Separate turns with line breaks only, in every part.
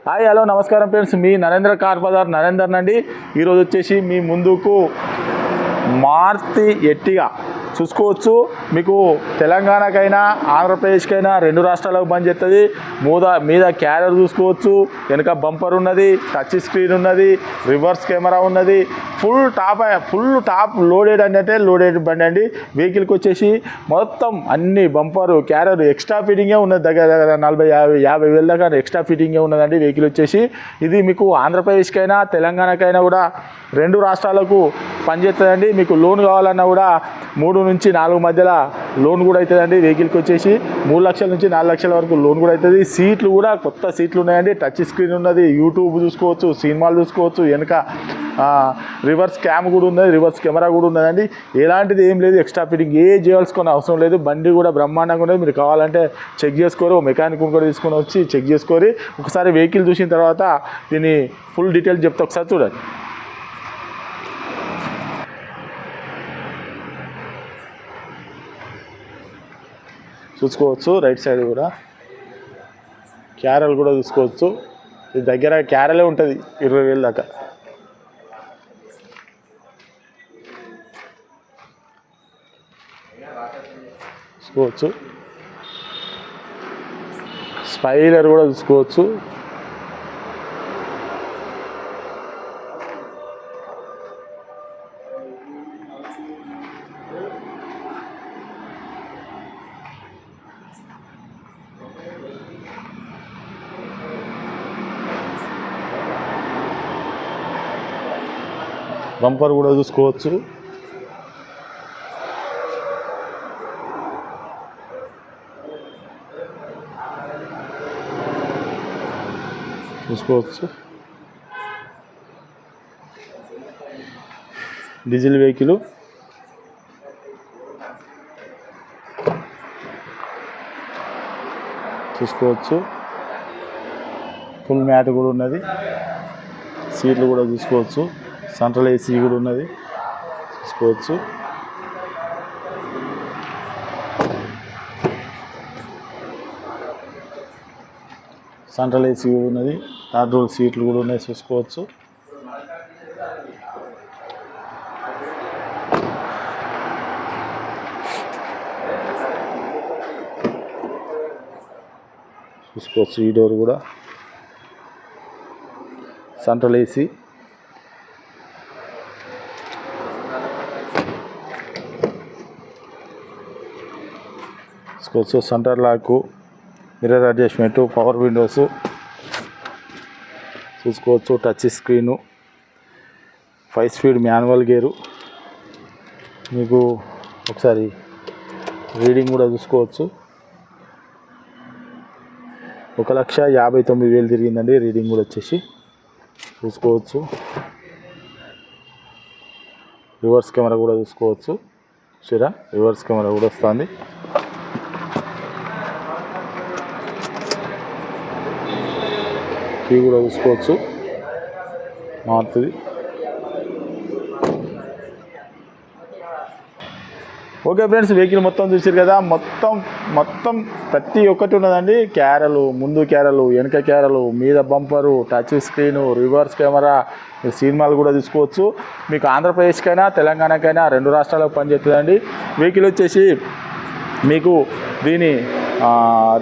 Hi hello నమస్కారం friends, మీ Narendra car Bazar Narender నండి. ఈరోజు వచ్చేసి మీ ముందుకు మారుతి ఎర్టిగా చూసుకోవచ్చు. మీకు తెలంగాణకైనా ఆంధ్రప్రదేశ్కైనా రెండు రాష్ట్రాలకు బంద్ చేస్తుంది. మీద క్యారియర్ చూసుకోవచ్చు, వెనక బంపర్ ఉన్నది, టచ్ స్క్రీన్ ఉన్నది, రివర్స్ కెమెరా ఉన్నది, ఫుల్ టాప్ లోడెడ్ అంటే లోడెడ్ బండి అండి. వెహికల్కి వచ్చేసి మొత్తం అన్ని బంపరు క్యారియర్ ఎక్స్ట్రా ఫిట్టింగే ఉన్నది. దగ్గర 40-50 వేల దాకా ఎక్స్ట్రా ఫిట్టింగే ఉన్నదండి వెహికల్ వచ్చేసి. ఇది మీకు ఆంధ్రప్రదేశ్కైనా తెలంగాణకైనా కూడా రెండు రాష్ట్రాలకు పనిచేస్తుందండి. మీకు లోన్ కావాలన్నా కూడా 3 నుంచి 4 మధ్యలో లోన్ కూడా అవుతుందండి. వెహికల్కి వచ్చేసి 3 లక్షల నుంచి 4 లక్షల వరకు లోన్ కూడా అవుతుంది. సీట్లు కూడా కొత్త సీట్లు ఉన్నాయండి. టచ్ స్క్రీన్ ఉన్నది, యూట్యూబ్ చూసుకోవచ్చు, సినిమాలు చూసుకోవచ్చు, వెనక రివర్స్ క్యామ్ కూడా ఉన్నది, రివర్స్ కెమెరా కూడా ఉన్నదండి. ఎలాంటిది ఏం లేదు, ఎక్స్ట్రా ఫిట్టింగ్ చేయాల్సుకునే అవసరం లేదు. బండి కూడా బ్రహ్మాండంగా ఉన్నది. మీరు కావాలంటే చెక్ చేసుకోరు, మెకానిక్ కూడా తీసుకొని వచ్చి చెక్ చేసుకొని ఒకసారి వెహికల్ చూసిన తర్వాత దీని ఫుల్ డీటెయిల్స్ చెప్తే ఒకసారి చూడండి. చూసుకోవచ్చు రైట్ సైడ్ కూడా క్యారల్ కూడా చూసుకోవచ్చు. ఇది దగ్గర క్యారలే ఉంటుంది 20,000 దాకా. చూసుకోవచ్చు స్పైలర్ కూడా చూసుకోవచ్చు. బంపర్ కూడా చూసుకోవచ్చు. డీజిల్ వెహికల్ చూసుకోవచ్చు. ఫుల్ మ్యాట్ కూడా ఉన్నది. సీట్లు కూడా చూసుకోవచ్చు. సెంట్రల్ ఏసీ కూడా ఉన్నది చూసుకోవచ్చు. సెంట్రల్ ఏసీ కూడా ఉన్నది. థర్డ్ రోల్ సీట్లు కూడా ఉన్నాయి చూసుకోవచ్చు. ఈ డోర్ కూడా సెంట్రల్ ఏసీ. చూసుకోవచ్చు. Centre lock, mirror adjustment, power windows చూసుకోవచ్చు. Touch screen, 5 speed manual gear. మీకు ఒకసారి రీడింగ్ కూడా చూసుకోవచ్చు. 1,59,000 తిరిగిందండి రీడింగ్ కూడా వచ్చేసి చూసుకోవచ్చు. రివర్స్ కెమెరా కూడా చూసుకోవచ్చు. చూరా రివర్స్ కెమెరా కూడా వస్తుంది. కీ కూడా చూసుకోవచ్చు మారుతుంది. ఓకే ఫ్రెండ్స్, వెహికల్ మొత్తం చూసారు కదా. మొత్తం ప్రతి ఒక్కటి ఉన్నదండి. క్యారలు, ముందు క్యారలు, వెనక క్యారలు, మీద bumper, touch screen, reverse camera, సినిమాలు కూడా చూసుకోవచ్చు. మీకు ఆంధ్రప్రదేశ్కైనా తెలంగాణకైనా రెండు రాష్ట్రాలకు పనిచేస్తుందండి. వెహికల్ వచ్చేసి మీకు దీని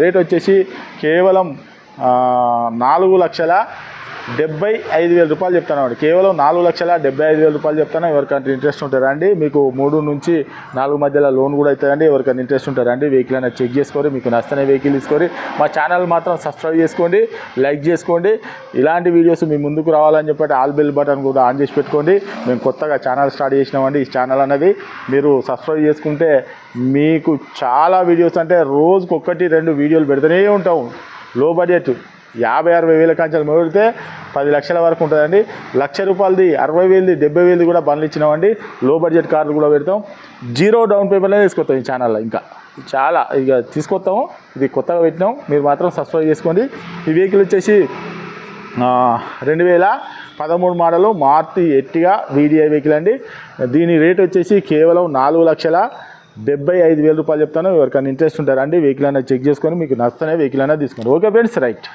రేట్ వచ్చేసి కేవలం 4,75,000 రూపాయలు చెప్తాను. కేవలం 4,75,000 రూపాయలు చెప్తాను. ఎవరికైనా ఇంట్రెస్ట్ ఉంటారండి. మీకు 3 నుంచి 4 మధ్యలో లోన్ కూడా అవుతుందండి. ఎవరికైనా ఇంట్రెస్ట్ ఉంటారండి. వెహికల్ అయినా చెక్ చేసుకొని మీకు నచ్చనే వెహికల్ తీసుకొని మా ఛానల్ మాత్రం సబ్స్క్రైబ్ చేసుకోండి, లైక్ చేసుకోండి. ఇలాంటి వీడియోస్ మీ ముందుకు రావాలని చెప్పి ఆల్ బెల్ బటన్ కూడా ఆన్ చేసి పెట్టుకోండి. మేము కొత్తగా ఛానల్ స్టార్ట్ చేసినామండి. ఈ ఛానల్ అనేది మీరు సబ్స్క్రైబ్ చేసుకుంటే మీకు చాలా వీడియోస్ అంటే రోజుకు 1-2 వీడియోలు పెడుతూనే ఉంటాం. లో బడ్జెట్ 50-60 వేల కంచెలు మొదలితే 10 లక్షల వరకు ఉంటుందండి. 1,00,000 రూపాయలది, 60,000ది, 70,000ది కూడా బండ్లు ఇచ్చినామండి. లో బడ్జెట్ కార్లు కూడా పెడతాం. 0 డౌన్ పేమెంట్లోనే తీసుకొస్తాం ఈ ఛానల్లో. ఇంకా చాలా తీసుకొస్తాము. ఇది కొత్తగా పెట్టినాం. మీరు మాత్రం సబ్స్క్రైబ్ చేసుకోండి. ఈ వెహికల్ వచ్చేసి 2013 model Maruti Ertiga VDI vehicle అండి. దీని రేట్ వచ్చేసి కేవలం 4,75,000 రూపాయలు చెప్తాను. ఎవరికైనా ఇంట్రెస్ట్ ఉంటారండి. వెహికల్ అనేది చెక్ చేసుకొని మీకు నచ్చనే వెహికల్ అనేది తీసుకోండి. Okay friends, right.